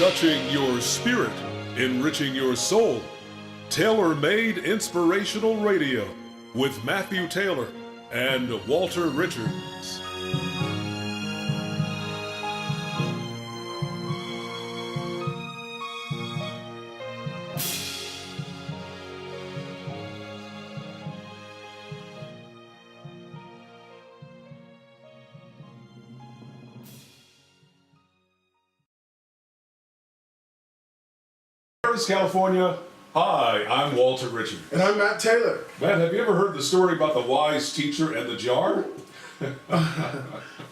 touching your spirit, enriching your soul. Taylormade Inspirational Radio with Matthew Taylor and Walter Richards. California. Hi, I'm Walter Richards. And I'm Matt Taylor. Matt, have you ever heard the story about the wise teacher and the jar?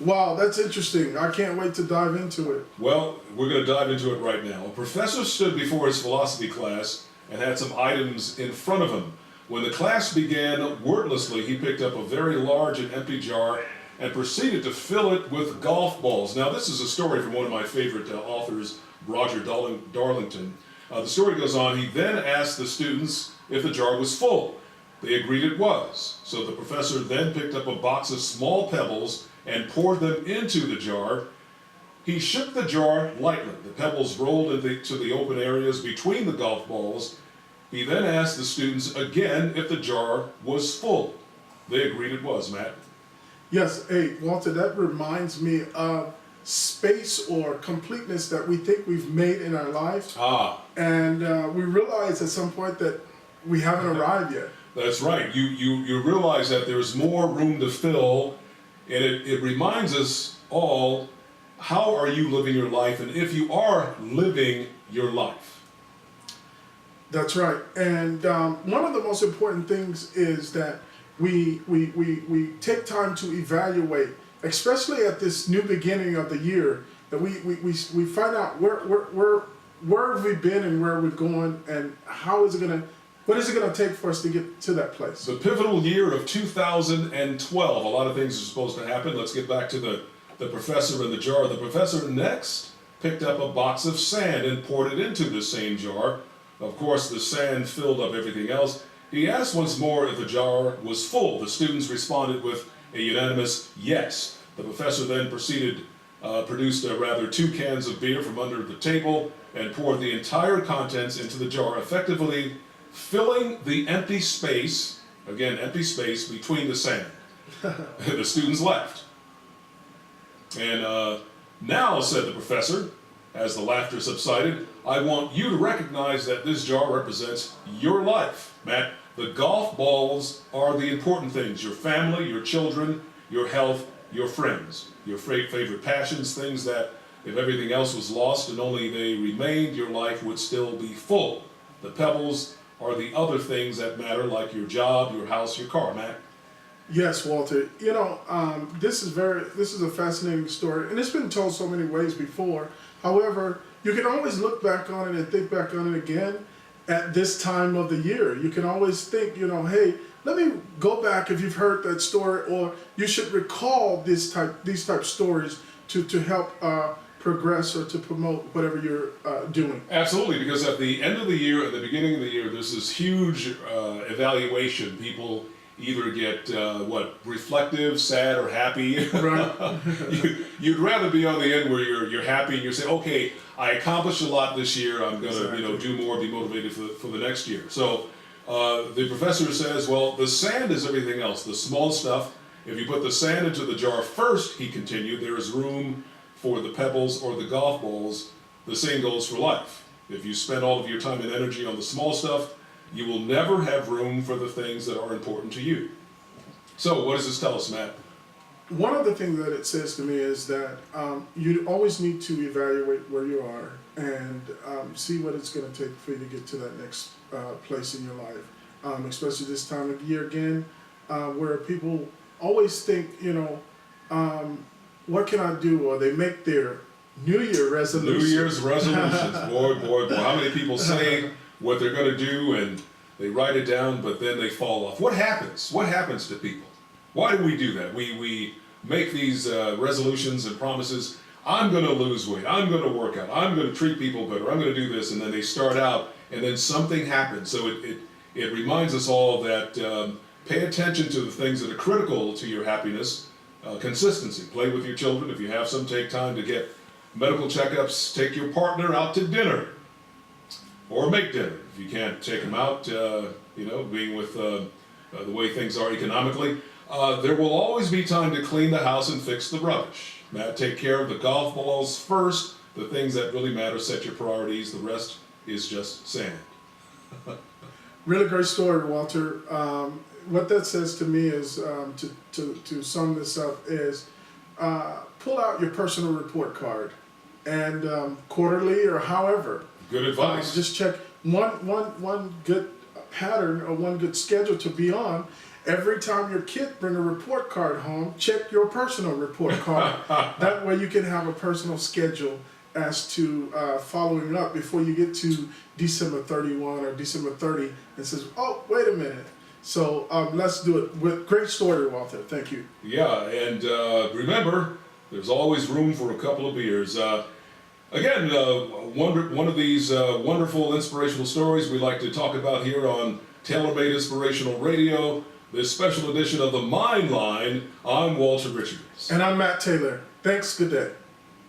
Wow, that's interesting. I can't wait to dive into it. Well, we're going to dive into it right now. A professor stood before his philosophy class and had some items in front of him. When the class began, wordlessly, he picked up a very large and empty jar and proceeded to fill it with golf balls. Now, this is a story from one of my favorite authors, Roger Darlington. The story goes on, he then asked the students if the jar was full. They agreed it was. So the professor then picked up a box of small pebbles and poured them into the jar. He shook the jar lightly. The pebbles rolled into the open areas between the golf balls. He then asked the students again if the jar was full. They agreed it was, Matt. Yes, hey, Walter, that reminds me of space or completeness that we think we've made in our life. And we realize at some point that we haven't arrived yet. That's right. You realize that there's more room to fill, and it reminds us all, how are you living your life, and if you are living your life. That's right. And one of the most important things is that we take time to evaluate, especially at this new beginning of the year, that we find out where have we been and where we're going, and what is it gonna take for us to get to that place. The pivotal year of 2012. A lot of things are supposed to happen. Let's get back to the professor and the jar. The professor next picked up a box of sand and poured it into the same jar. Of course, the sand filled up everything else. He asked once more if the jar was full. The students responded with a unanimous yes. The professor then produced rather 2 cans of beer from under the table and poured the entire contents into the jar, effectively filling the empty space, again, empty space between the sand. The students left. And now, said the professor, as the laughter subsided, I want you to recognize that this jar represents your life. Matt, the golf balls are the important things. Your family, your children, your health, your friends, your favorite passions, things that if everything else was lost and only they remained, your life would still be full. The pebbles are the other things that matter, like your job, your house, your car, Matt. Yes, Walter. You know, this is a fascinating story, and it's been told so many ways before. However, you can always look back on it and think back on it again at this time of the year. You can always think, hey, let me go back if you've heard that story, or you should recall these type stories to help progress or to promote whatever you're doing. Absolutely, because at the end of the year, at the beginning of the year, there's this huge evaluation. People either get reflective, sad, or happy. Right. You'd rather be on the end where you're happy and you're saying, okay, I accomplished a lot this year. I'm going to do more, be motivated for the next year. So the professor says, well, the sand is everything else, the small stuff. If you put the sand into the jar first, he continued, there is room for the pebbles or the golf balls. The same goes for life. If you spend all of your time and energy on the small stuff, you will never have room for the things that are important to you. So what does this tell us, Matt? One of the things that it says to me is that you always need to evaluate where you are and see what it's going to take for you to get to that next place in your life, especially this time of year again, where people always think, what can I do? Or they make their New Year resolutions. New Year's resolutions. Boy. How many people say what they're going to do and they write it down, but then they fall off? What happens? What happens to people? Why do we do that? We make these resolutions and promises. I'm going to lose weight. I'm going to work out. I'm going to treat people better. I'm going to do this. And then they start out and then something happens. So it reminds us all that pay attention to the things that are critical to your happiness. Consistency. Play with your children. If you have some, take time to get medical checkups, take your partner out to dinner or make dinner. If you can't take them out, being with the way things are economically, there will always be time to clean the house and fix the rubbish. Matt, take care of the golf balls first, the things that really matter, set your priorities, the rest is just sand. Really great story, Walter. What that says to me is, to sum this up, is pull out your personal report card and quarterly or however. Good advice. Just check one good pattern or one good schedule to be on. Every time your kid bring a report card home, check your personal report card. That way you can have a personal schedule as to following up before you get to December 31 or December 30 and says, oh, wait a minute. So let's do it. With great story, Walter. Thank you. Yeah, and remember, there's always room for a couple of beers. Again, one of these wonderful inspirational stories we like to talk about here on Taylormade Inspirational Radio, this special edition of the Mind Line. I'm Walter Richards. And I'm Matt Taylor. Thanks. Good day.